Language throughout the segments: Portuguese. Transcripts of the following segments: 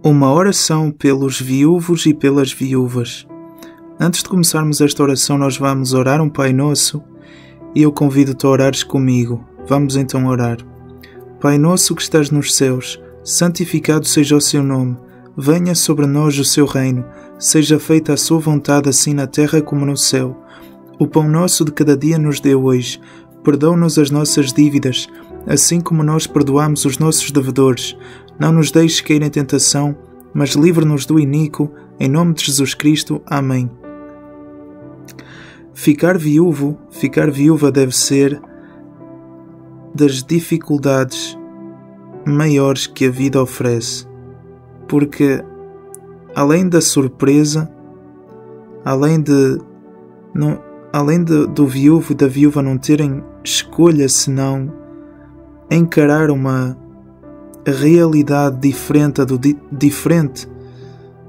Uma oração pelos viúvos e pelas viúvas. Antes de começarmos esta oração, nós vamos orar um Pai Nosso e eu convido-te a orares comigo. Vamos então orar. Pai Nosso que estás nos céus, santificado seja o seu nome. Venha sobre nós o seu reino. Seja feita a sua vontade assim na terra como no céu. O pão nosso de cada dia nos dê hoje. Perdoa-nos as nossas dívidas, assim como nós perdoamos os nossos devedores. Não nos deixes cair em tentação, mas livra-nos do iníquo, em nome de Jesus Cristo. Amém. Ficar viúva deve ser das dificuldades maiores que a vida oferece, porque além da surpresa, além do viúvo e da viúva não terem escolha senão encarar uma realidade diferente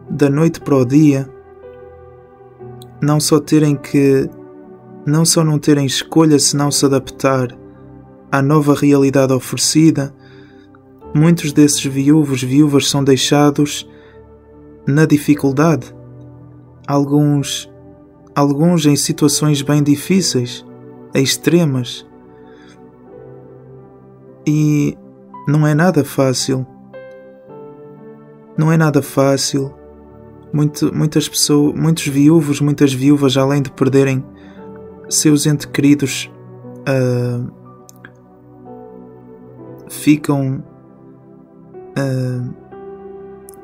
da noite para o dia, não só não terem escolha senão se adaptar à nova realidade oferecida, muitos desses viúvas são deixados na dificuldade, alguns em situações bem difíceis, extremas, e não é nada fácil. Muitos viúvos, muitas viúvas, além de perderem seus entes queridos, ficam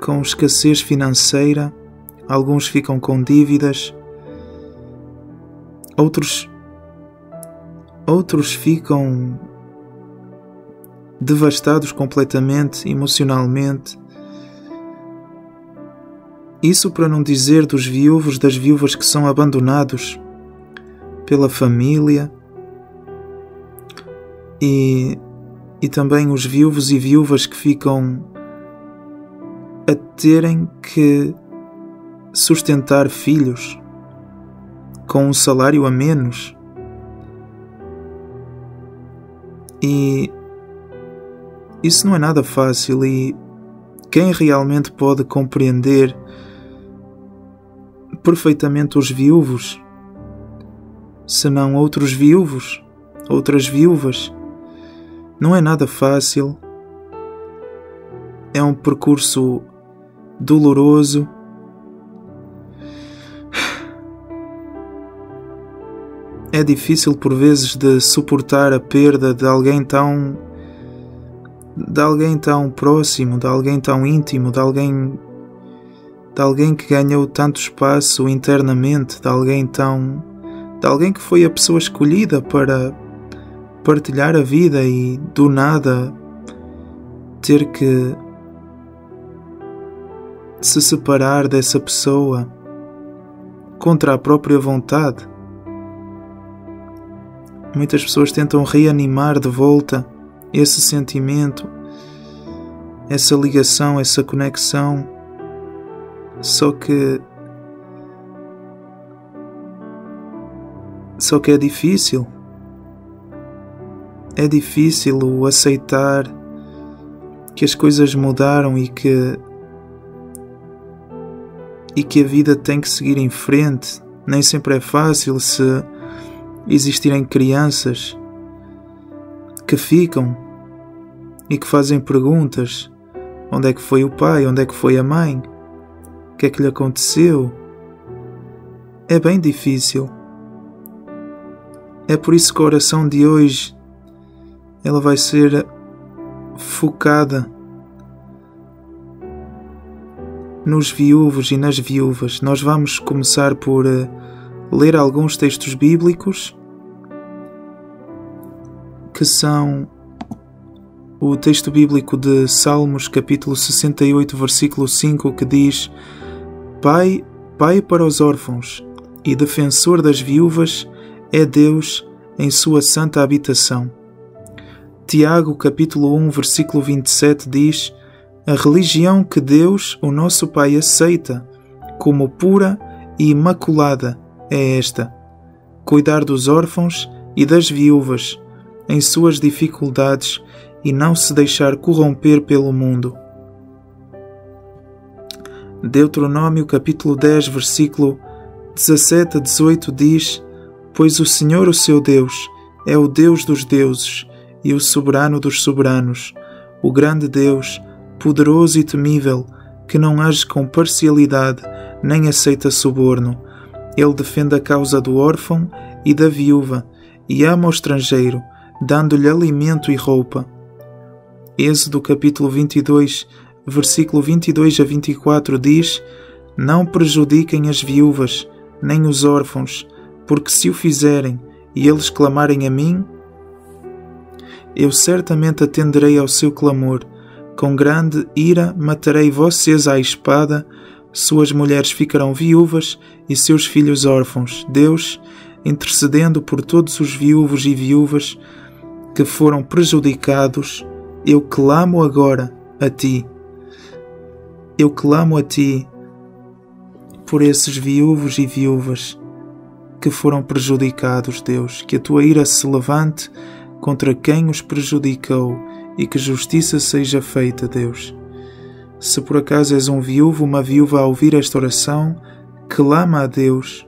com escassez financeira, alguns ficam com dívidas, outros ficam devastados completamente, emocionalmente. Isso para não dizer dos viúvos, das viúvas que são abandonados pela família, e também os viúvos e viúvas que ficam a terem que sustentar filhos com um salário a menos. E isso não é nada fácil, e quem realmente pode compreender perfeitamente os viúvos, senão outros viúvos, outras viúvas? Não é nada fácil, é um percurso doloroso, é difícil por vezes de suportar a perda de alguém tão próximo, de alguém tão íntimo, de alguém que ganhou tanto espaço internamente, de alguém que foi a pessoa escolhida para partilhar a vida, e do nada ter que se separar dessa pessoa contra a própria vontade. Muitas pessoas tentam reanimar de volta esse sentimento, essa ligação, essa conexão, só que é difícil. É difícil o aceitar que as coisas mudaram e que a vida tem que seguir em frente. Nem sempre é fácil se existirem crianças que ficam e que fazem perguntas: onde é que foi o pai? Onde é que foi a mãe? O que é que lhe aconteceu? É bem difícil. É por isso que a oração de hoje ela vai ser focada nos viúvos e nas viúvas. Nós vamos começar por ler alguns textos bíblicos, que são o texto bíblico de Salmos, capítulo 68, versículo 5, que diz: Pai para os órfãos e defensor das viúvas é Deus em sua santa habitação. Tiago, capítulo 1, versículo 27 diz: A religião que Deus, o nosso Pai, aceita como pura e imaculada é esta: cuidar dos órfãos e das viúvas em suas dificuldades e não se deixar corromper pelo mundo. Deuteronômio capítulo 10, versículo 17 a 18 diz: Pois o Senhor, o seu Deus, é o Deus dos deuses e o soberano dos soberanos, o grande Deus, poderoso e temível, que não age com parcialidade nem aceita suborno. Ele defende a causa do órfão e da viúva e ama o estrangeiro, dando-lhe alimento e roupa. Êxodo capítulo 22, versículo 22 a 24 diz: Não prejudiquem as viúvas, nem os órfãos, porque se o fizerem e eles clamarem a mim, eu certamente atenderei ao seu clamor. Com grande ira matarei vocês à espada, suas mulheres ficarão viúvas e seus filhos órfãos. Deus, intercedendo por todos os viúvos e viúvas que foram prejudicados, eu clamo agora a ti. Eu clamo a ti por esses viúvos e viúvas que foram prejudicados, Deus, que a tua ira se levante contra quem os prejudicou e que justiça seja feita, Deus. Se por acaso és um viúvo, uma viúva a ouvir esta oração, clama a Deus,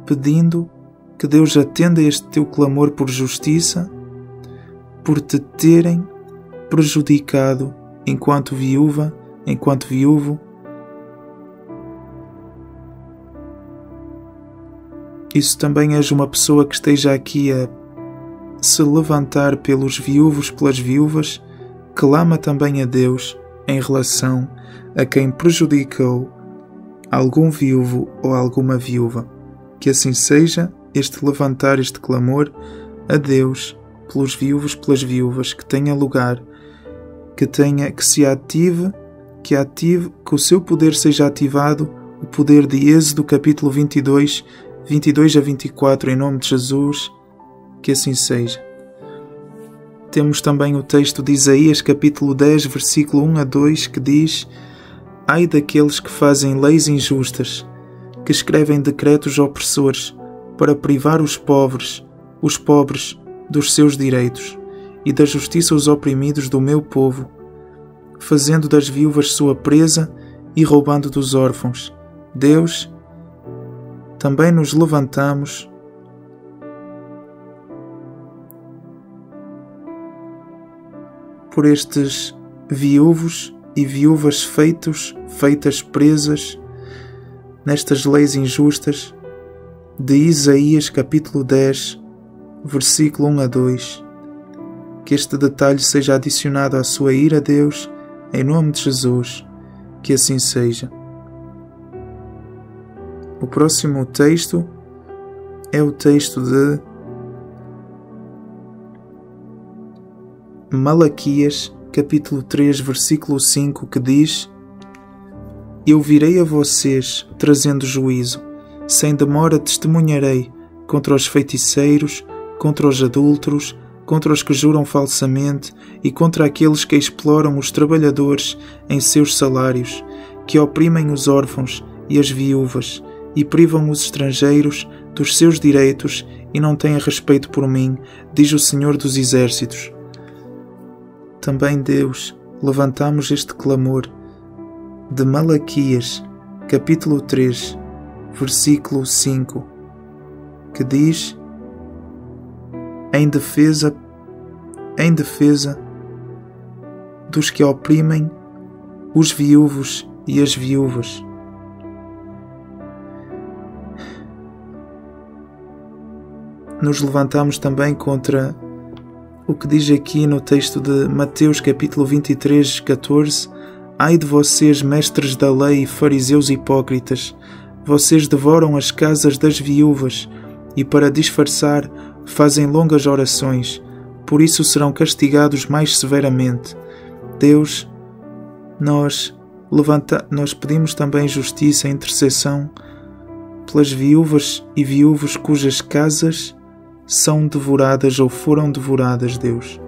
pedindo que Deus atenda este teu clamor por justiça, por te terem prejudicado enquanto viúva, enquanto viúvo. E se também és uma pessoa que esteja aqui a se levantar pelos viúvos, pelas viúvas, clama também a Deus em relação a quem prejudicou algum viúvo ou alguma viúva. Que assim seja este levantar, este clamor a Deus pelos viúvos, pelas viúvas, que tenha lugar, que se ative, que o seu poder seja ativado, o poder de Êxodo capítulo 22 a 24, em nome de Jesus, que assim seja. Temos também o texto de Isaías capítulo 10, versículo 1 a 2, que diz: Ai daqueles que fazem leis injustas, que escrevem decretos opressores, para privar os pobres dos seus direitos, e da justiça os oprimidos do meu povo, fazendo das viúvas sua presa e roubando dos órfãos. Deus, também nos levantamos por estes viúvos e viúvas feitas presas nestas leis injustas de Isaías capítulo 10, versículo 1 a 2. Que este detalhe seja adicionado à sua ira, Deus, em nome de Jesus, que assim seja. O próximo texto é o texto de Malaquias, capítulo 3, versículo 5, que diz: Eu virei a vocês trazendo juízo, sem demora testemunharei contra os feiticeiros, contra os adúlteros, contra os que juram falsamente e contra aqueles que exploram os trabalhadores em seus salários, que oprimem os órfãos e as viúvas e privam os estrangeiros dos seus direitos e não têm respeito por mim, diz o Senhor dos Exércitos. Também, Deus, levantamos este clamor de Malaquias, capítulo 3, versículo 5, que diz: em defesa dos que oprimem os viúvos e as viúvas. Nos levantamos também contra o que diz aqui no texto de Mateus capítulo 23, 14: Ai de vocês, mestres da lei e fariseus hipócritas, vocês devoram as casas das viúvas e, para disfarçar, fazem longas orações, por isso serão castigados mais severamente. Deus, nós pedimos também justiça e intercessão pelas viúvas e viúvos cujas casas são devoradas ou foram devoradas, Deus.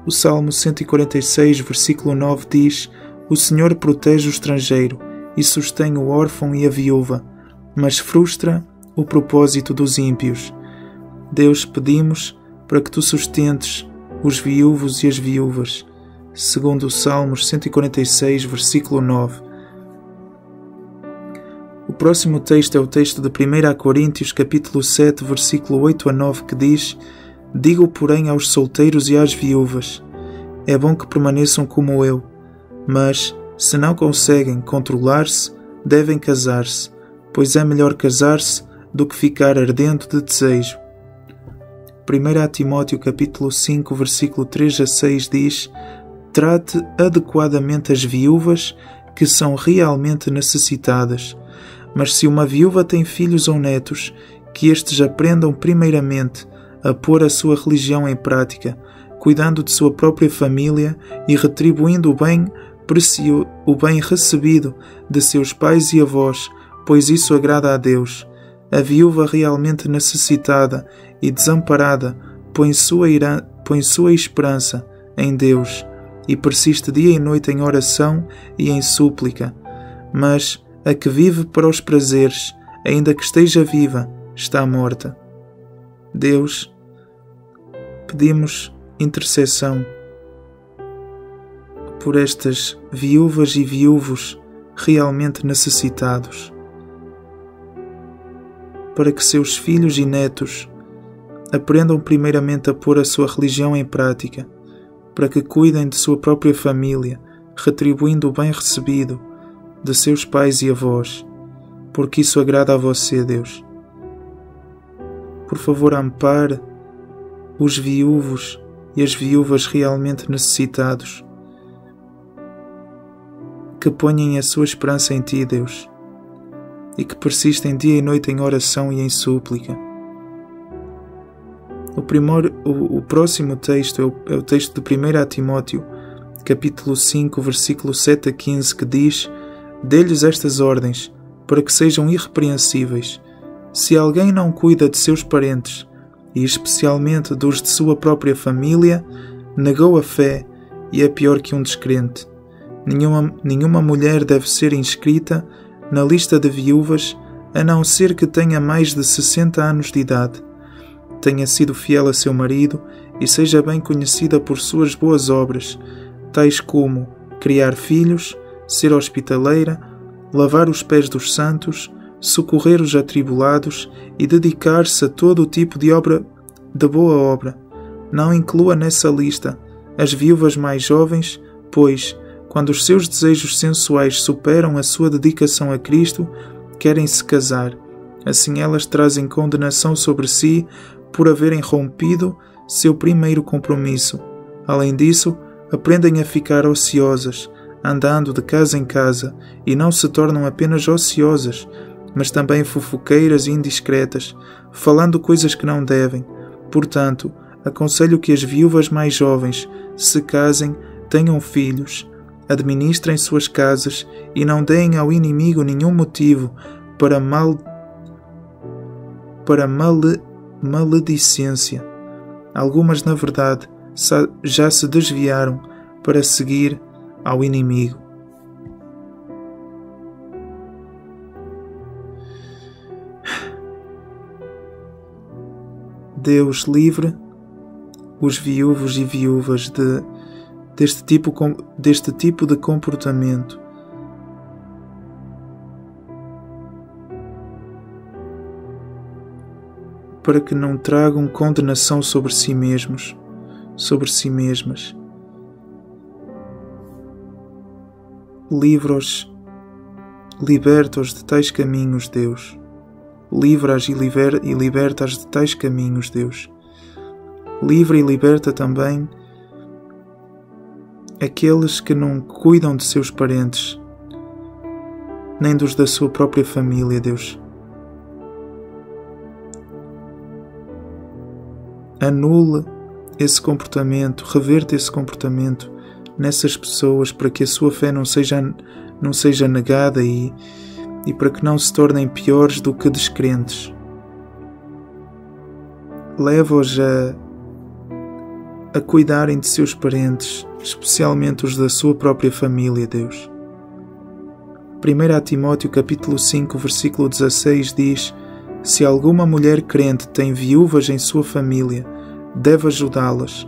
O Salmo 146, versículo 9 diz: O Senhor protege o estrangeiro e sustém o órfão e a viúva, mas frustra o propósito dos ímpios. Deus, pedimos para que tu sustentes os viúvos e as viúvas, segundo o Salmos 146, versículo 9. O próximo texto é o texto de 1 Coríntios, capítulo 7, versículo 8 a 9, que diz: Digo, porém, aos solteiros e às viúvas, é bom que permaneçam como eu, mas, se não conseguem controlar-se, devem casar-se, pois é melhor casar-se do que ficar ardendo de desejo. 1 Timóteo capítulo 5, versículo 3 a 6 diz: Trate adequadamente as viúvas que são realmente necessitadas, mas se uma viúva tem filhos ou netos, que estes aprendam primeiramente a pôr a sua religião em prática, cuidando de sua própria família e retribuindo o bem recebido de seus pais e avós, pois isso agrada a Deus. A viúva realmente necessitada e desamparada põe sua esperança em Deus e persiste dia e noite em oração e em súplica. Mas a que vive para os prazeres, ainda que esteja viva, está morta. Deus, pedimos intercessão por estas viúvas e viúvos realmente necessitados, para que seus filhos e netos aprendam primeiramente a pôr a sua religião em prática, para que cuidem de sua própria família, retribuindo o bem recebido de seus pais e avós, porque isso agrada a você, Deus. Por favor, ampare os viúvos e as viúvas realmente necessitados, que ponham a sua esperança em Ti, Deus, e que persistem dia e noite em oração e em súplica. O próximo texto é o texto de 1 Timóteo, capítulo 5, versículo 7 a 15, que diz: Dê-lhes estas ordens, para que sejam irrepreensíveis. Se alguém não cuida de seus parentes, e especialmente dos de sua própria família, negou a fé e é pior que um descrente. Nenhuma mulher deve ser inscrita na lista de viúvas, a não ser que tenha mais de 60 anos de idade, tenha sido fiel a seu marido e seja bem conhecida por suas boas obras, tais como criar filhos, ser hospitaleira, lavar os pés dos santos, socorrer os atribulados e dedicar-se a todo o tipo de boa obra. Não inclua nessa lista as viúvas mais jovens, pois, quando os seus desejos sensuais superam a sua dedicação a Cristo, querem se casar. Assim elas trazem condenação sobre si por haverem rompido seu primeiro compromisso. Além disso, aprendem a ficar ociosas, andando de casa em casa, e não se tornam apenas ociosas, mas também fofoqueiras e indiscretas, falando coisas que não devem. Portanto, aconselho que as viúvas mais jovens se casem, tenham filhos, administrem suas casas e não deem ao inimigo nenhum motivo para maledicência. Algumas, na verdade, já se desviaram para seguir ao inimigo. Deus livre os viúvos e viúvas deste tipo de comportamento. Para que não tragam condenação sobre si mesmos, sobre si mesmas. Livra-os, liberta-os de tais caminhos, Deus. Livra-as e liberta-as de tais caminhos, Deus. Livra e liberta também aqueles que não cuidam de seus parentes, nem dos da sua própria família, Deus. Anula esse comportamento, reverta esse comportamento nessas pessoas, para que a sua fé não seja negada e para que não se tornem piores do que descrentes. Leva-os a cuidarem de seus parentes, especialmente os da sua própria família, Deus. 1 Timóteo capítulo 5, versículo 16 diz: Se alguma mulher crente tem viúvas em sua família, deve ajudá-las.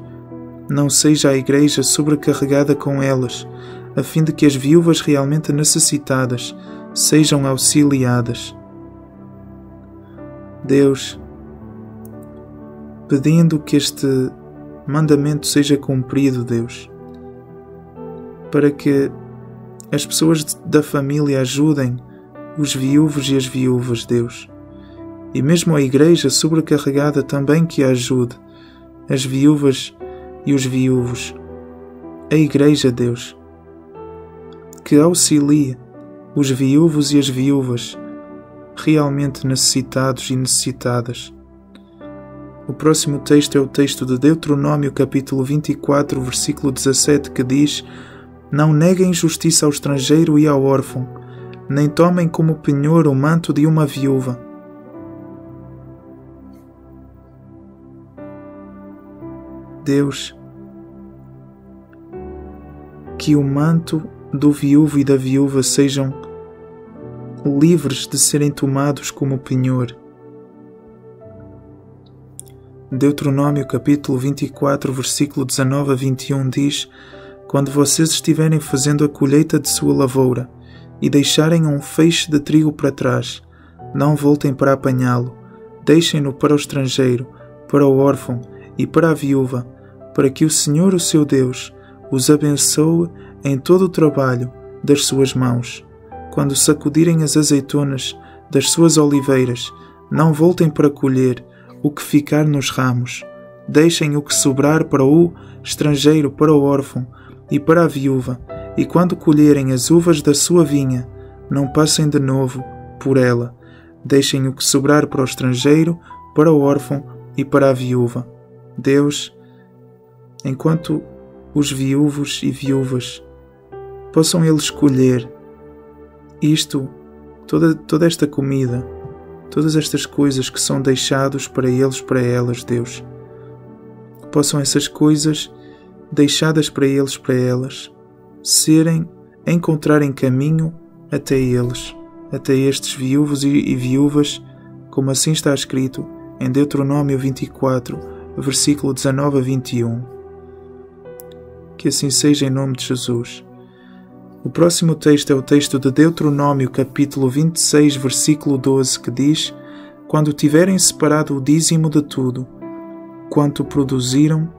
Não seja a Igreja sobrecarregada com elas, a fim de que as viúvas realmente necessitadas sejam auxiliadas. Deus, pedindo que este mandamento seja cumprido, Deus, para que as pessoas da família ajudem os viúvos e as viúvas, Deus, e mesmo a Igreja sobrecarregada também que ajude as viúvas e os viúvos. A Igreja, Deus, que auxilie os viúvos e as viúvas realmente necessitados e necessitadas. O próximo texto é o texto de Deuteronômio, capítulo 24, versículo 17, que diz: Não neguem justiça ao estrangeiro e ao órfão, nem tomem como penhor o manto de uma viúva. Deus, que o manto do viúvo e da viúva sejam livres de serem tomados como penhor. Deuteronômio capítulo 24, versículo 19 a 21 diz: Quando vocês estiverem fazendo a colheita de sua lavoura e deixarem um feixe de trigo para trás, não voltem para apanhá-lo, deixem-no para o estrangeiro, para o órfão e para a viúva, para que o Senhor, o seu Deus, os abençoe em todo o trabalho das suas mãos. Quando sacudirem as azeitonas das suas oliveiras, não voltem para colher o que ficar nos ramos. Deixem o que sobrar para o estrangeiro, para o órfão e para a viúva, e quando colherem as uvas da sua vinha, não passem de novo por ela. Deixem o que sobrar para o estrangeiro, para o órfão e para a viúva. Deus, enquanto os viúvos e viúvas possam eles colher isto, toda esta comida, todas estas coisas que são deixados para eles, para elas, Deus, possam essas coisas deixadas para eles, para elas, encontrarem caminho até eles, até estes viúvos e viúvas, como assim está escrito em Deuteronômio 24, versículo 19 a 21. Que assim seja em nome de Jesus. O próximo texto é o texto de Deuteronômio, capítulo 26, versículo 12, que diz: Quando tiverem separado o dízimo de tudo, quanto produziram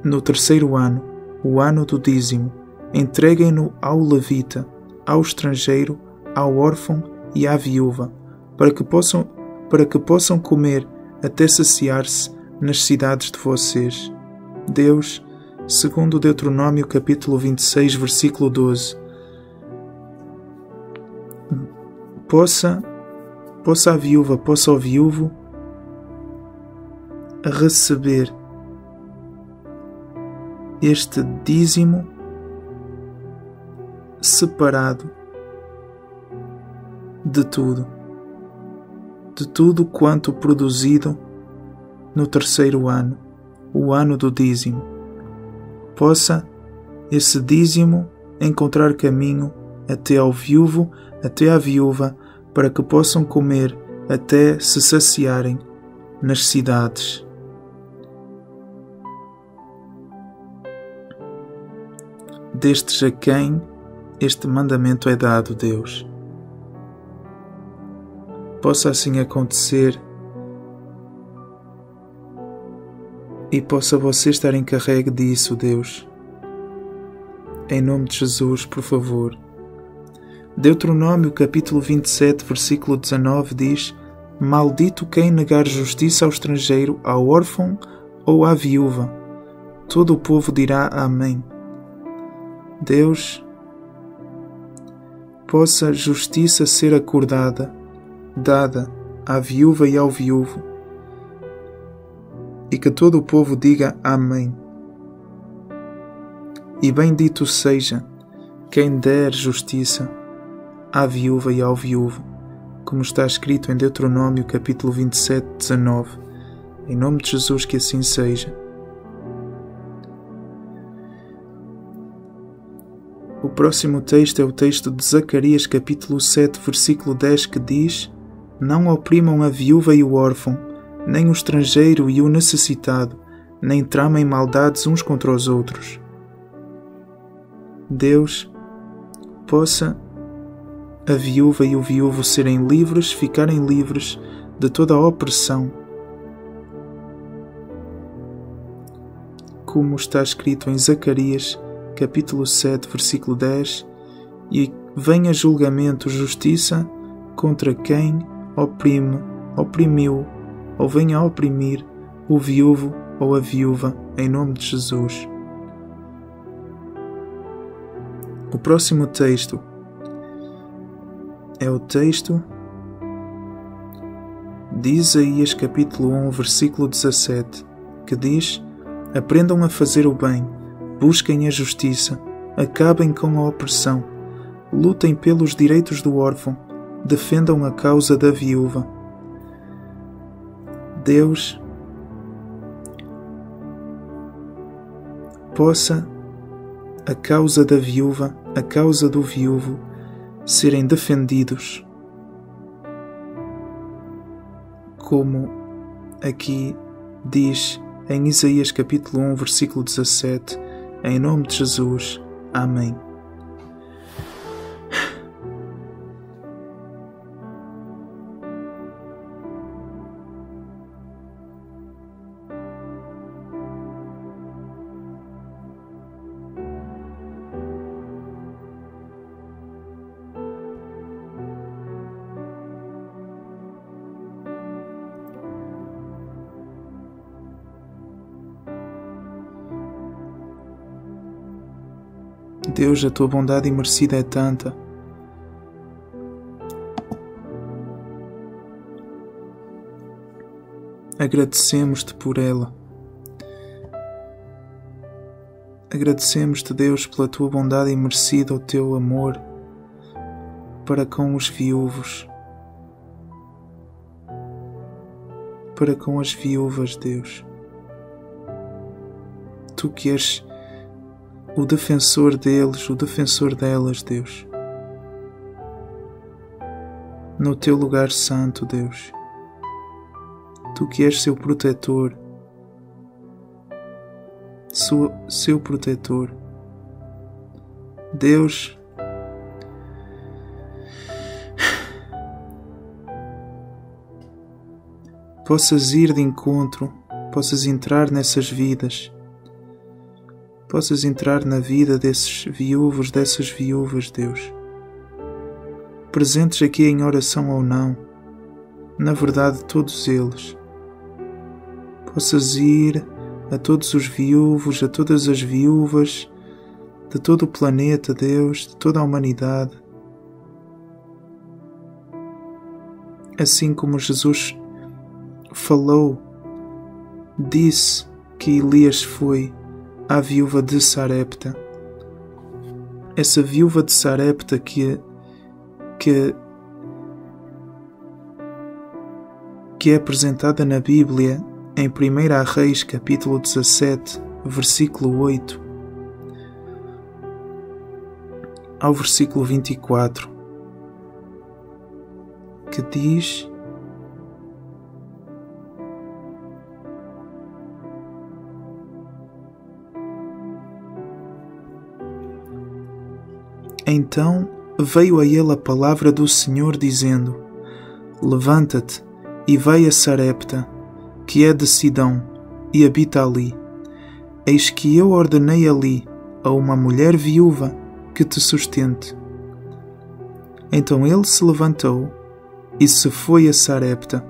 no terceiro ano, o ano do dízimo, entreguem-no ao levita, ao estrangeiro, ao órfão e à viúva, para que possam comer até saciar-se nas cidades de vocês. Deus, segundo Deuteronômio capítulo 26, versículo 12, possa a viúva, possa o viúvo receber este dízimo separado de tudo quanto produzido no terceiro ano, o ano do dízimo. Possa esse dízimo encontrar caminho até ao viúvo, até à viúva, para que possam comer até se saciarem nas cidades. Destes a quem este mandamento é dado, Deus. Possa assim acontecer e possa você estar encarregue disso, Deus. Em nome de Jesus, por favor. Deuteronômio capítulo 27, versículo 19 diz: Maldito quem negar justiça ao estrangeiro, ao órfão ou à viúva. Todo o povo dirá Amém. Deus, possa justiça ser acordada, dada à viúva e ao viúvo, e que todo o povo diga Amém. E bendito seja quem der justiça à viúva e ao viúvo, como está escrito em Deuteronômio capítulo 27, 19. Em nome de Jesus, que assim seja. O próximo texto é o texto de Zacarias capítulo 7, versículo 10, que diz: Não oprimam a viúva e o órfão, nem o estrangeiro e o necessitado, nem tramem maldades uns contra os outros. Deus, possa a viúva e o viúvo serem livres, ficarem livres de toda a opressão, como está escrito em Zacarias, capítulo 7, versículo 10, e venha julgamento, justiça contra quem oprimiu, ou venha a oprimir o viúvo ou a viúva, em nome de Jesus. O próximo texto é o texto de Isaías capítulo 1, versículo 17, que diz: aprendam a fazer o bem, busquem a justiça, acabem com a opressão, lutem pelos direitos do órfão, defendam a causa da viúva. Deus, possa a causa da viúva, a causa do viúvo serem defendidos, como aqui diz em Isaías capítulo 1, versículo 17, em nome de Jesus. Amém. Deus, a tua bondade imerecida é tanta. Agradecemos-te por ela. Agradecemos-te, Deus, pela tua bondade imerecida, o teu amor para com os viúvos, para com as viúvas, Deus. Tu que és o defensor deles, o defensor delas, Deus. No teu lugar santo, Deus. Tu que és seu protetor, seu protetor. Deus, possas ir de encontro, possas entrar nessas vidas, possas entrar na vida desses viúvos, dessas viúvas, Deus. Presentes aqui em oração ou não, na verdade todos eles. Possas ir a todos os viúvos, a todas as viúvas, de todo o planeta, Deus, de toda a humanidade. Assim como Jesus falou, disse que Elias foi à viúva de Sarepta. Essa viúva de Sarepta que é apresentada na Bíblia em 1 Reis capítulo 17, versículo 8 ao versículo 24, que diz: Então veio a ele a palavra do Senhor, dizendo: levanta-te e vai a Sarepta, que é de Sidom, e habita ali. Eis que eu ordenei ali a uma mulher viúva que te sustente. Então ele se levantou e se foi a Sarepta.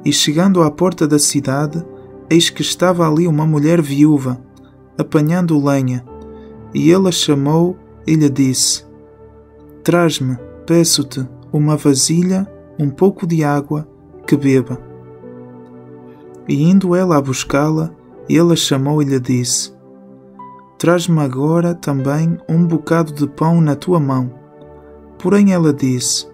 E chegando à porta da cidade, eis que estava ali uma mulher viúva, apanhando lenha. E ele a chamou e lhe disse: traz-me, peço-te, uma vasilha, um pouco de água, que beba. E indo ela a buscá-la, ele a chamou e lhe disse: traz-me agora também um bocado de pão na tua mão. Porém ela disse: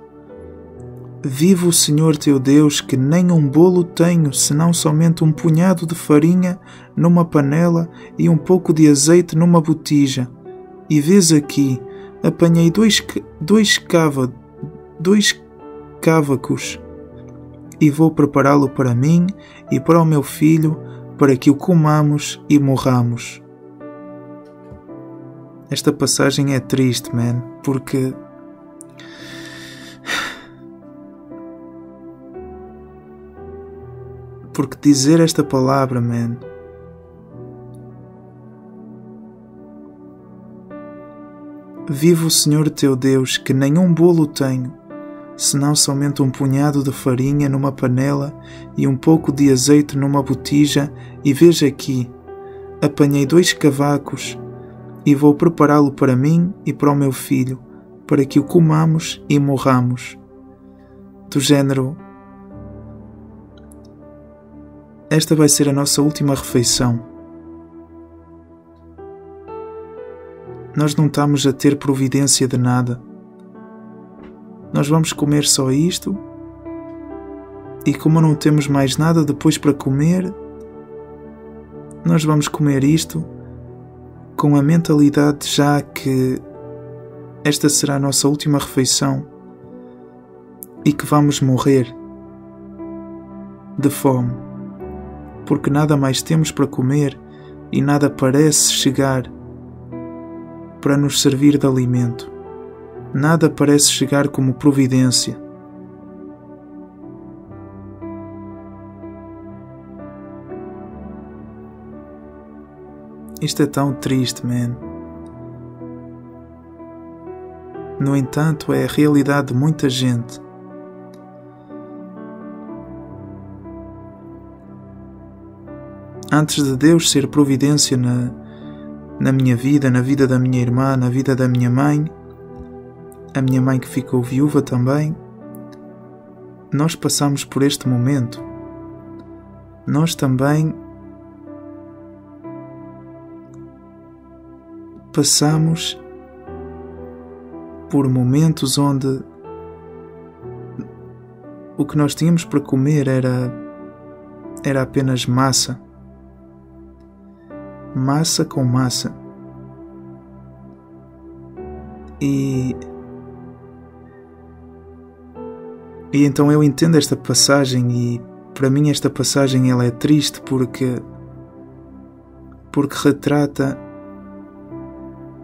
vive o Senhor teu Deus, que nem um bolo tenho, senão somente um punhado de farinha numa panela e um pouco de azeite numa botija. E vês aqui, apanhei dois cávacos e vou prepará-lo para mim e para o meu filho, para que o comamos e morramos. Esta passagem é triste, man, porque dizer esta palavra, man, vive o Senhor teu Deus, que nenhum bolo tenho, senão somente um punhado de farinha numa panela e um pouco de azeite numa botija, e veja aqui, apanhei 2 cavacos e vou prepará-lo para mim e para o meu filho, para que o comamos e morramos. Do género, esta vai ser a nossa última refeição. Nós não estamos a ter providência de nada. Nós vamos comer só isto, e como não temos mais nada depois para comer, nós vamos comer isto com a mentalidade já que esta será a nossa última refeição e que vamos morrer de fome, porque nada mais temos para comer e nada parece chegar para nos servir de alimento. Nada parece chegar como providência. Isto é tão triste, man. No entanto, é a realidade de muita gente. Antes de Deus ser providência na minha vida, na vida da minha irmã, na vida da minha mãe, a minha mãe que ficou viúva também, nós passamos por este momento. Nós também passamos por momentos onde o que nós tínhamos para comer era apenas massa. Massa com massa. E então eu entendo esta passagem, e para mim esta passagem ela é triste porque retrata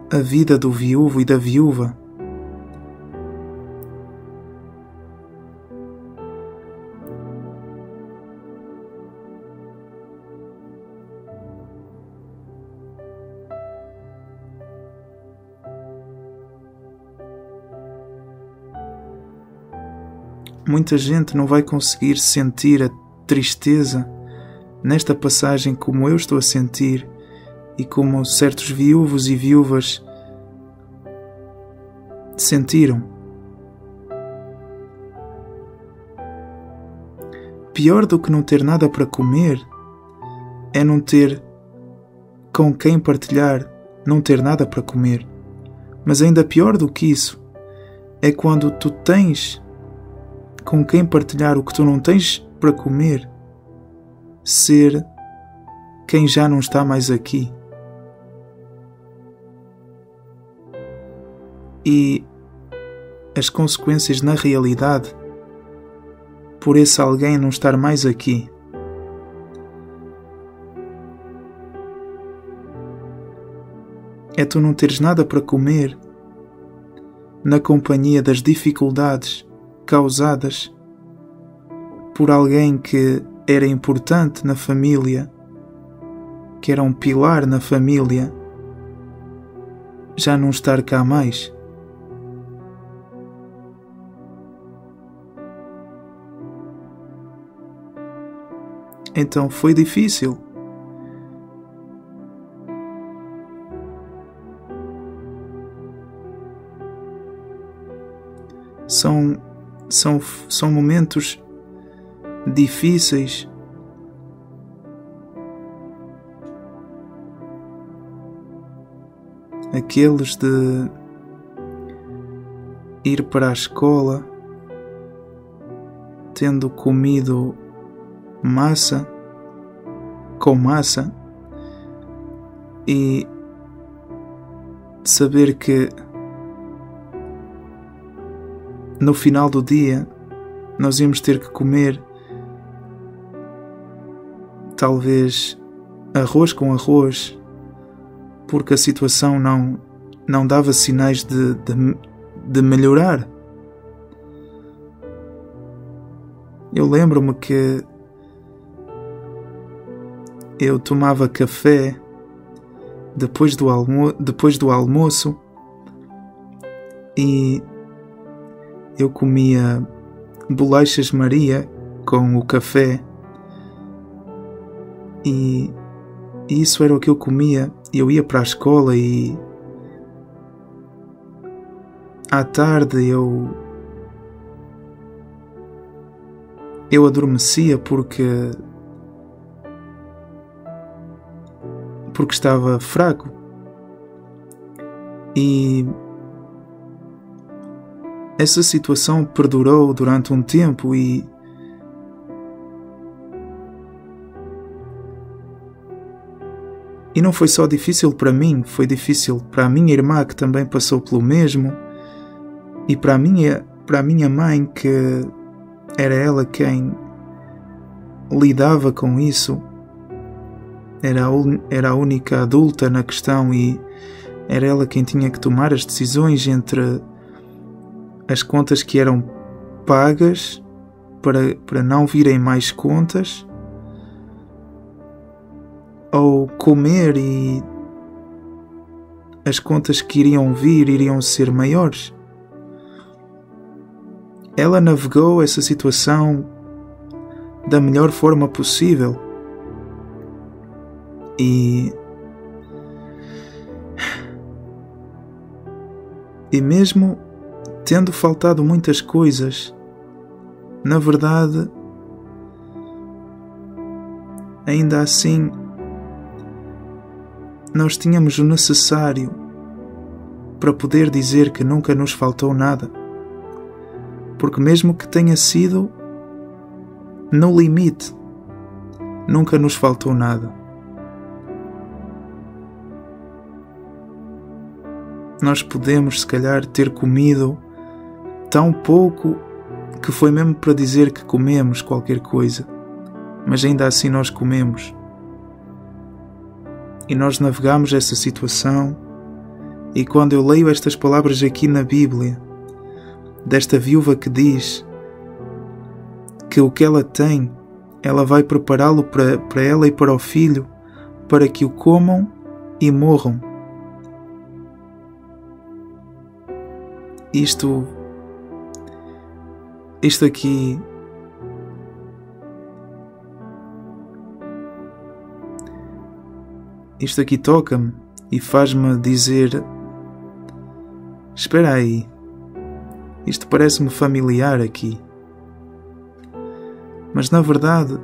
a vida do viúvo e da viúva. Muita gente não vai conseguir sentir a tristeza nesta passagem como eu estou a sentir e como certos viúvos e viúvas sentiram. Pior do que não ter nada para comer é não ter com quem partilhar, não ter nada para comer. Mas ainda pior do que isso é quando tu tens com quem partilhar o que tu não tens para comer, ser quem já não está mais aqui. E as consequências na realidade por esse alguém não estar mais aqui. É tu não teres nada para comer na companhia das dificuldades causadas por alguém que era importante na família, que era um pilar na família, já não estar cá mais. Então foi difícil. São momentos difíceis. Aqueles de ir para a escola tendo comido massa com massa e saber que no final do dia nós íamos ter que comer talvez arroz com arroz, porque a situação não dava sinais de melhorar. Eu lembro-me que eu tomava café depois do almoço e eu comia bolachas Maria com o café e isso era o que eu comia. Eu ia para a escola e à tarde eu adormecia porque estava fraco. E essa situação perdurou durante um tempo e não foi só difícil para mim, foi difícil para a minha irmã, que também passou pelo mesmo, e para a minha mãe, que era ela quem lidava com isso. Era a única adulta na questão e era ela quem tinha que tomar as decisões entre as contas que eram pagas para não virem mais contas, ou comer e as contas que iriam ser maiores. Ela navegou essa situação da melhor forma possível. E mesmo tendo faltado muitas coisas, na verdade, ainda assim, nós tínhamos o necessário para poder dizer que nunca nos faltou nada. Porque mesmo que tenha sido no limite, nunca nos faltou nada. Nós podemos, se calhar, ter comido tão pouco que foi mesmo para dizer que comemos qualquer coisa, mas ainda assim nós comemos. E nós navegamos essa situação, e quando eu leio estas palavras aqui na Bíblia, desta viúva que diz que o que ela tem, ela vai prepará-lo para ela e para o filho, para que o comam e morram. Isto aqui toca-me e faz-me dizer: espera aí, isto parece-me familiar aqui. Mas na verdade,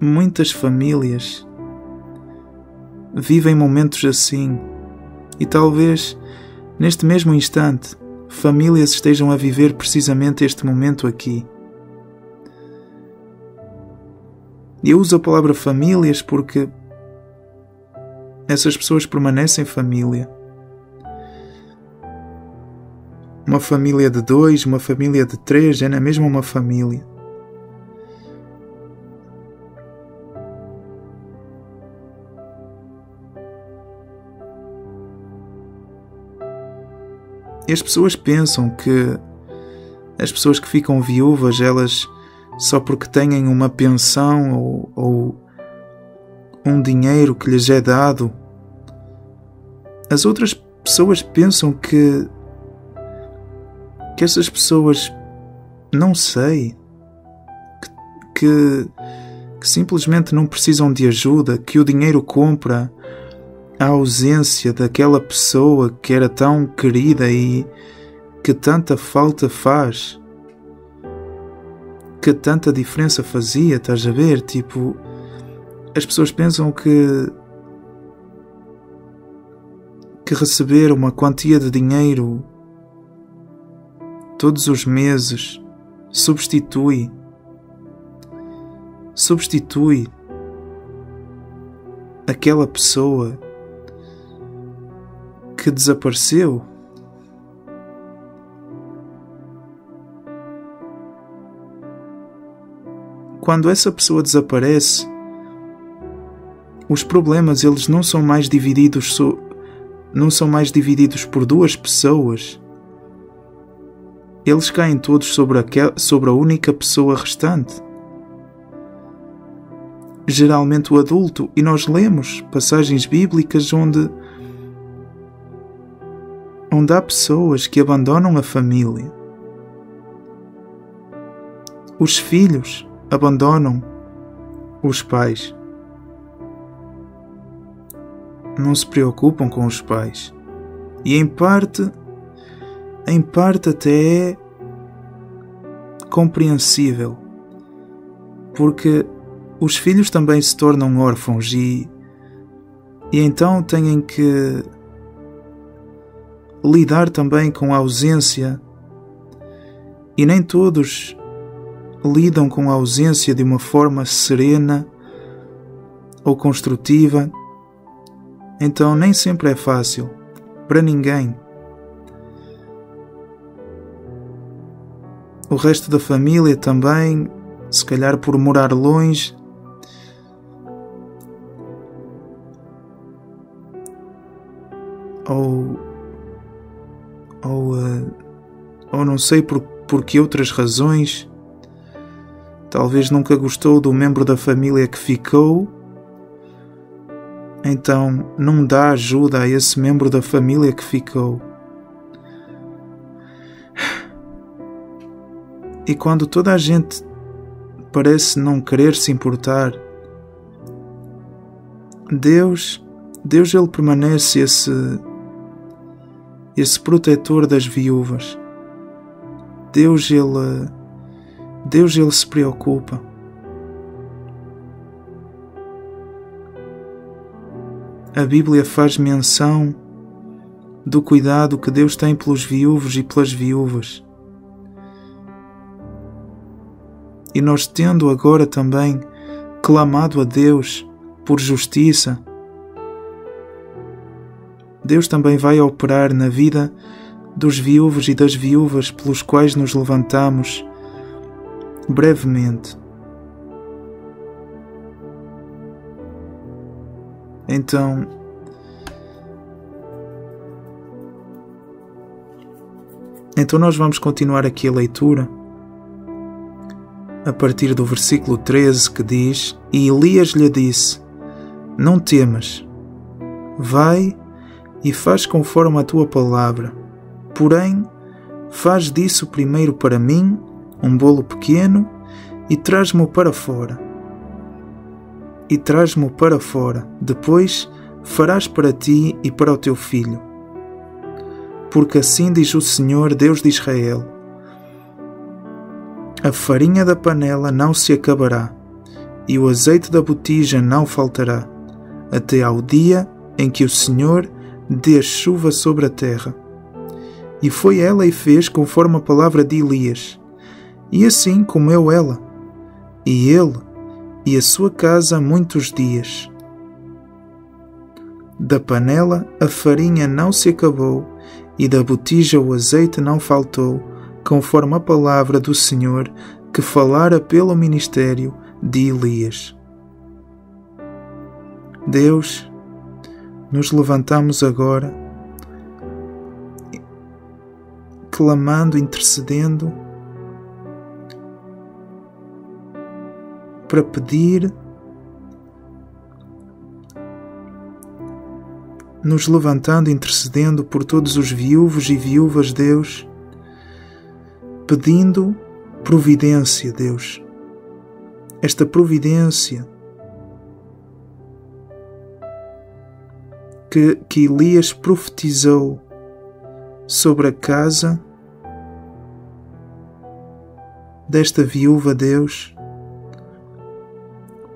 muitas famílias vivem momentos assim, e talvez neste mesmo instante famílias estejam a viver precisamente este momento aqui. Eu uso a palavra famílias porque essas pessoas permanecem família. Uma família de 2, uma família de 3, é na mesma uma família. E as pessoas pensam que as pessoas que ficam viúvas, elas só porque têm uma pensão ou um dinheiro que lhes é dado, as outras pessoas pensam que essas pessoas, não sei, que simplesmente não precisam de ajuda, que o dinheiro compra a ausência daquela pessoa que era tão querida e que tanta falta faz, que tanta diferença fazia, estás a ver? Tipo, as pessoas pensam que receber uma quantia de dinheiro todos os meses substitui aquela pessoa que desapareceu. quando essa pessoa desaparece, os problemas eles não são mais divididos por duas pessoas. Eles caem todos sobre a única pessoa restante. Geralmente o adulto, e nós lemos passagens bíblicas onde há pessoas que abandonam a família. Os filhos abandonam os pais. Não se preocupam com os pais. E em parte até é compreensível, porque os filhos também se tornam órfãos e então têm que lidar também com a ausência, e nem todos lidam com a ausência de uma forma serena ou construtiva. Então nem sempre é fácil para ninguém. O resto da família também, se calhar por morar longe, ou não sei por que outras razões, talvez nunca gostou do membro da família que ficou, então não dá ajuda a esse membro da família que ficou. E quando toda a gente parece não querer se importar, Deus ele permanece esse protetor das viúvas. Deus ele se preocupa. A Bíblia faz menção do cuidado que Deus tem pelos viúvos e pelas viúvas. E nós, tendo agora também clamado a Deus por justiça, Deus também vai operar na vida dos viúvos e das viúvas pelos quais nos levantamos brevemente. Então, nós vamos continuar aqui a leitura a partir do versículo 13, que diz: E Elias lhe disse: Não temas, vai e faz conforme a tua palavra, porém faz disso primeiro para mim um bolo pequeno e traz-me-o para fora. Depois farás para ti e para o teu filho. Porque assim diz o Senhor, Deus de Israel: a farinha da panela não se acabará, e o azeite da botija não faltará, até ao dia em que o Senhor dê chuva sobre a terra. E foi ela e fez conforme a palavra de Elias, e assim comeu ela, e ele e a sua casa muitos dias. Da panela a farinha não se acabou, e da botija o azeite não faltou, conforme a palavra do Senhor que falara pelo ministério de Elias. Deus, nos levantamos agora, clamando, intercedendo, para pedir, nos levantando, intercedendo por todos os viúvos e viúvas, Deus, pedindo providência, Deus. Esta providência que Elias profetizou sobre a casa desta viúva, Deus,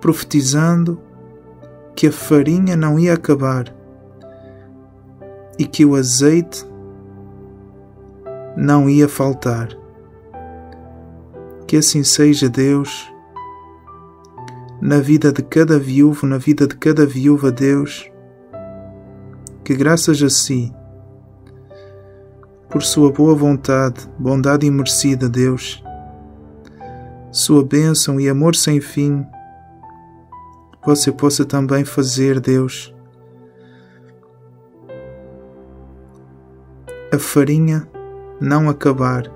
profetizando que a farinha não ia acabar e que o azeite não ia faltar. Que assim seja, Deus, na vida de cada viúvo, na vida de cada viúva, Deus, que graças a si, por sua boa vontade, bondade imerecida, Deus, sua bênção e amor sem fim, você possa também fazer, Deus, a farinha não acabar,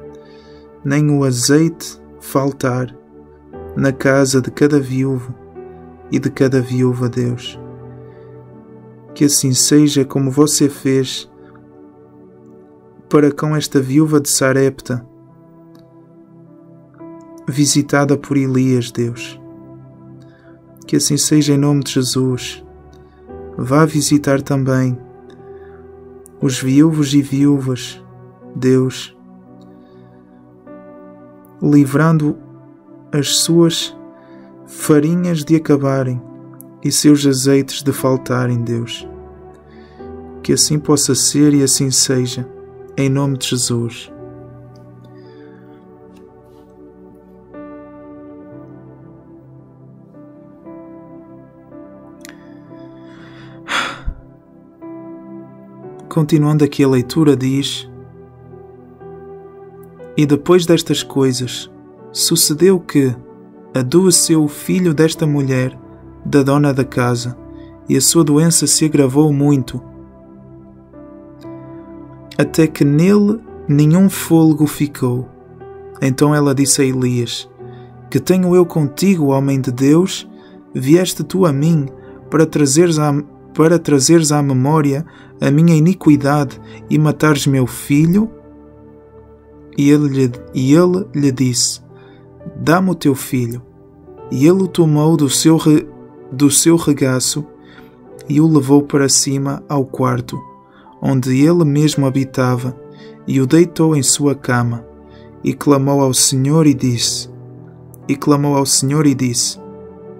nem o azeite faltar na casa de cada viúvo e de cada viúva, Deus. Que assim seja como você fez para com esta viúva de Sarepta, visitada por Elias, Deus. Que assim seja em nome de Jesus. Vá visitar também os viúvos e viúvas, Deus, livrando as suas farinhas de acabarem e seus azeites de faltarem, Deus. Que assim possa ser e assim seja, em nome de Jesus. Continuando aqui a leitura, diz: E depois destas coisas, sucedeu que adoeceu o filho desta mulher, da dona da casa, e a sua doença se agravou muito, até que nele nenhum fôlego ficou. Então ela disse a Elias: Que tenho eu contigo, homem de Deus? Vieste tu a mim para trazeres à memória a minha iniquidade e matares meu filho? E ele lhe disse: Dá-me o teu filho. E ele o tomou do seu regaço e o levou para cima ao quarto, onde ele mesmo habitava, e o deitou em sua cama, e clamou ao Senhor e disse: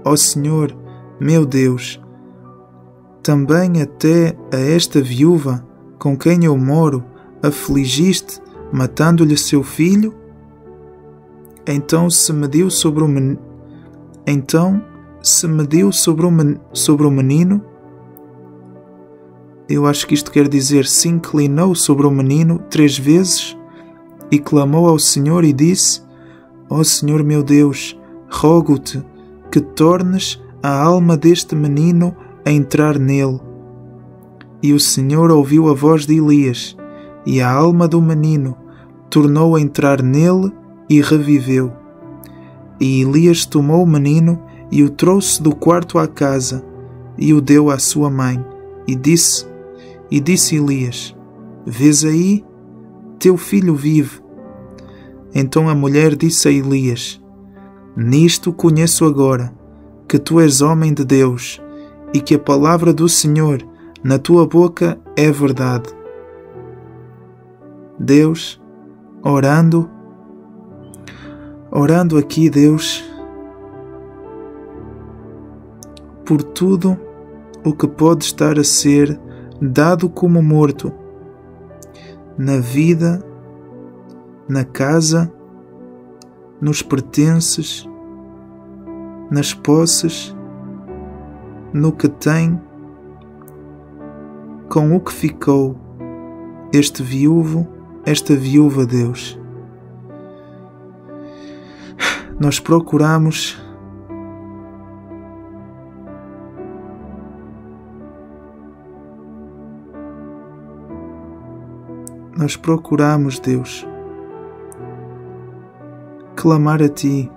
Ó Senhor, meu Deus, também até a esta viúva com quem eu moro afligiste, matando-lhe seu filho? Então se mediu sobre o menino. Eu acho que isto quer dizer: se inclinou sobre o menino 3 vezes e clamou ao Senhor e disse: Ó Senhor meu Deus, rogo-te que tornes a alma deste menino a entrar nele. E o Senhor ouviu a voz de Elias, e a alma do menino tornou a entrar nele e reviveu. E Elias tomou o menino e o trouxe do quarto à casa e o deu à sua mãe. E disse Elias: Vês aí? Teu filho vive. Então a mulher disse a Elias: Nisto conheço agora que tu és homem de Deus e que a palavra do Senhor na tua boca é verdade. Deus, orando aqui, Deus, por tudo o que pode estar a ser dado como morto na vida, na casa, nos pertences, nas posses, no que tem, com o que ficou este viúvo, esta viúva, Deus. Nós procuramos Deus, clamar a Ti,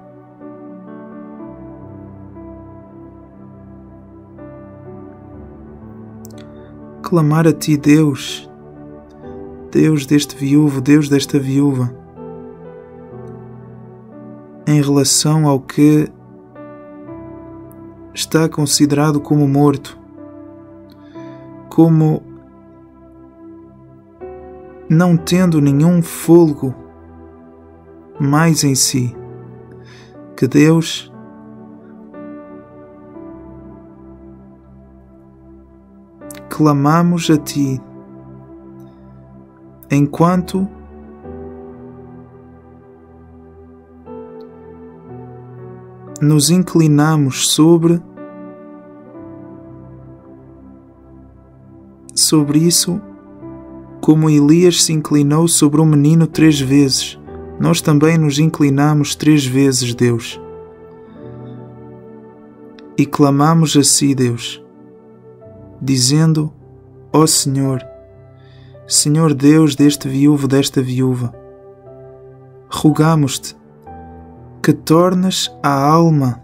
Deus, Deus deste viúvo, Deus desta viúva, em relação ao que está considerado como morto, como não tendo nenhum fôlego mais em si. Que Deus clamamos a Ti enquanto nos inclinamos sobre isso, como Elias se inclinou sobre o menino 3 vezes, nós também nos inclinamos 3 vezes, Deus, e clamamos a si, Deus, dizendo: ó Senhor, Senhor Deus deste viúvo, desta viúva, rogamos-te que tornes a alma,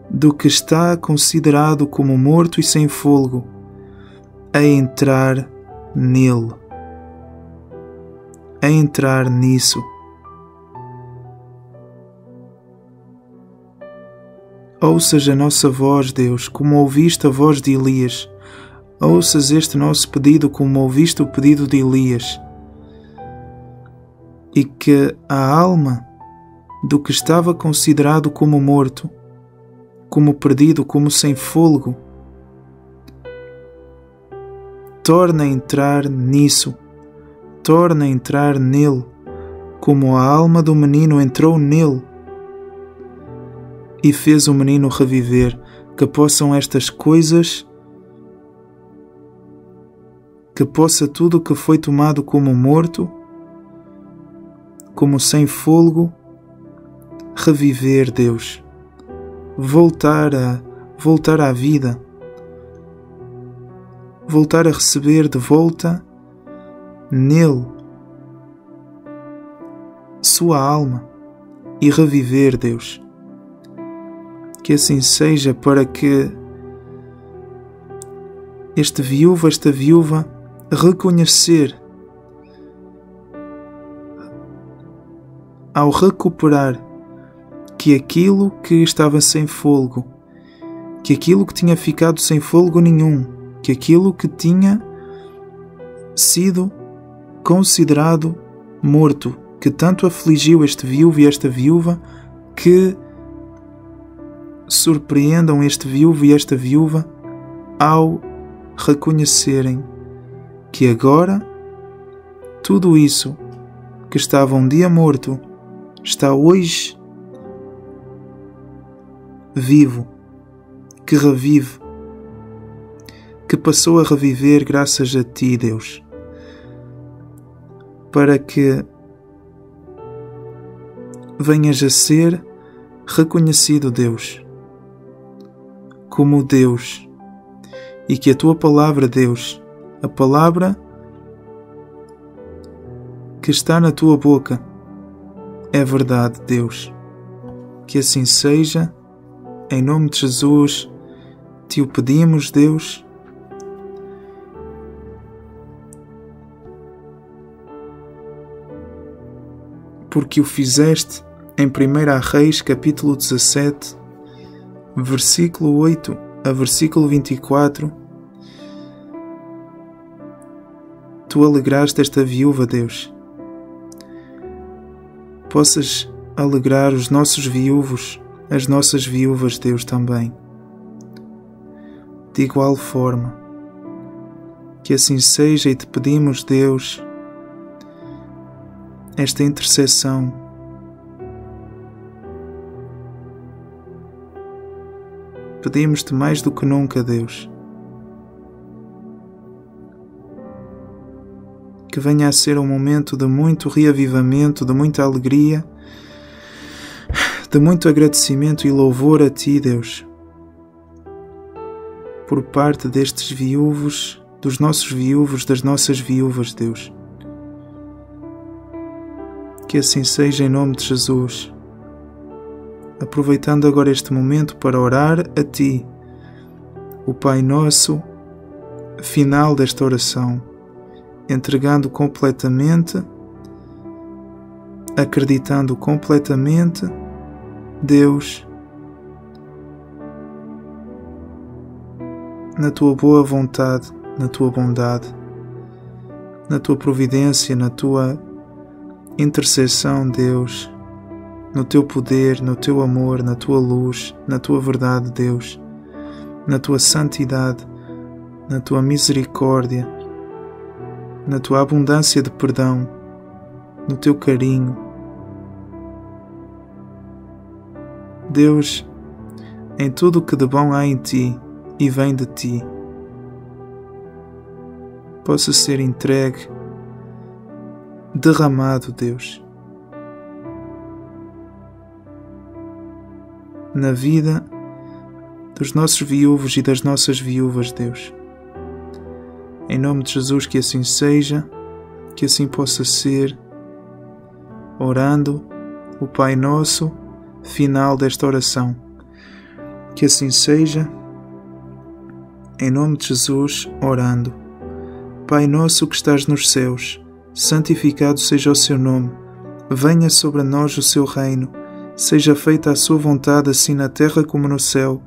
do que está considerado como morto e sem fôlego a entrar nele, a entrar nisso. Ouças a nossa voz, Deus, como ouviste a voz de Elias. Ouças este nosso pedido como ouviste o pedido de Elias. E que a alma do que estava considerado como morto, como perdido, como sem fôlego, torna a entrar nisso, torna a entrar nele, como a alma do menino entrou nele e fez o menino reviver. Que possam estas coisas, que possa tudo o que foi tomado como morto, como sem fôlego, reviver, Deus, voltar à vida, voltar a receber de volta nele sua alma e reviver, Deus. Que assim seja, para que esta viúva reconhecer, ao recuperar, que aquilo que estava sem fôlego, que aquilo que tinha ficado sem fôlego nenhum, que aquilo que tinha sido considerado morto, que tanto afligiu este viúvo e esta viúva, que surpreendam este viúvo e esta viúva ao reconhecerem que agora tudo isso que estava um dia morto está hoje vivo, que revive, que passou a reviver graças a Ti, Deus, para que venhas a ser reconhecido, Deus, como Deus, e que a Tua palavra, Deus, a palavra que está na Tua boca, é verdade, Deus. Que assim seja, em nome de Jesus, Te o pedimos, Deus, porque o fizeste em 1 Reis, capítulo 17, versículo 8 a versículo 24, Tu alegraste esta viúva, Deus. Possas alegrar os nossos viúvos, as nossas viúvas, Deus, também. De igual forma, que assim seja, e Te pedimos, Deus, esta intercessão. Pedimos-Te mais do que nunca, Deus, que venha a ser um momento de muito reavivamento, de muita alegria, de muito agradecimento e louvor a Ti, Deus, por parte destes viúvos, dos nossos viúvos, das nossas viúvas, Deus. Que assim seja, em nome de Jesus. Aproveitando agora este momento para orar a Ti, o Pai Nosso, final desta oração, entregando completamente, acreditando completamente, Deus, na Tua boa vontade, na Tua bondade, na Tua providência, na Tua intercessão, Deus, no Teu poder, no Teu amor, na Tua luz, na Tua verdade, Deus, na Tua santidade, na Tua misericórdia, na Tua abundância de perdão, no Teu carinho. Deus, em tudo o que de bom há em Ti e vem de Ti, possa ser entregue, derramado, Deus, na vida dos nossos viúvos e das nossas viúvas, Deus. Em nome de Jesus, que assim seja, que assim possa ser, orando o Pai Nosso final desta oração. Que assim seja, em nome de Jesus, orando. Pai Nosso que estás nos céus, santificado seja o seu nome. Venha sobre nós o seu reino. Seja feita a sua vontade, assim na terra como no céu.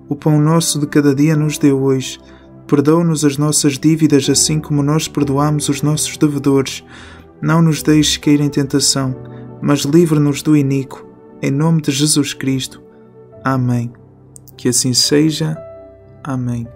O pão nosso de cada dia nos dê hoje. Perdoa-nos as nossas dívidas, assim como nós perdoamos os nossos devedores. Não nos deixes cair em tentação, mas livra-nos do iníquo. Em nome de Jesus Cristo. Amém. Que assim seja. Amém.